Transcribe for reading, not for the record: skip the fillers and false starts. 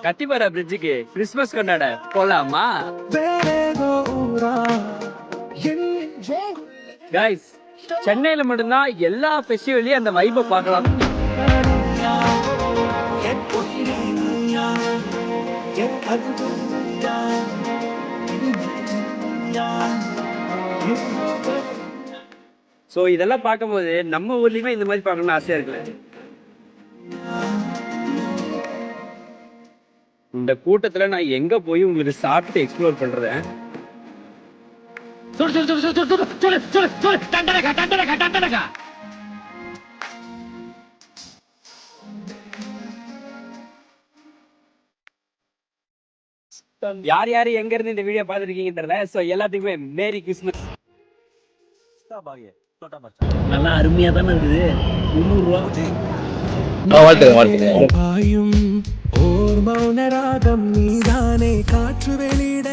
Kathipara பிரிட்ஜுக்கு Christmas கொண்டாட போலாமா? Guys, சென்னையில மட்டும்தான் எல்லா ஃபெஸ்டிவல்லையும் அந்த வைபை பார்க்கலாம். ஸோ இதெல்லாம் பார்க்கும்போது நம்ம ஊர்லயுமே இந்த மாதிரி பார்க்கணும்னு ஆசையா இருக்குல்ல. இந்த கூட்டத்துல நான் எங்க போய் உங்களுக்கு சாப்பிட்டு எக்ஸ்ப்ளோர் பண்றேன். யார் யாரு எங்க இருந்து இந்த வீடியோ பார்த்துருக்கீங்கன்றத ஸோ எல்லாத்துக்குமே மேரி கிறிஸ்மஸ். நல்லா அருமையா தானே இருக்குது. 300 ரூபா. மௌனராகம் நீதானே காற்று வெளியிட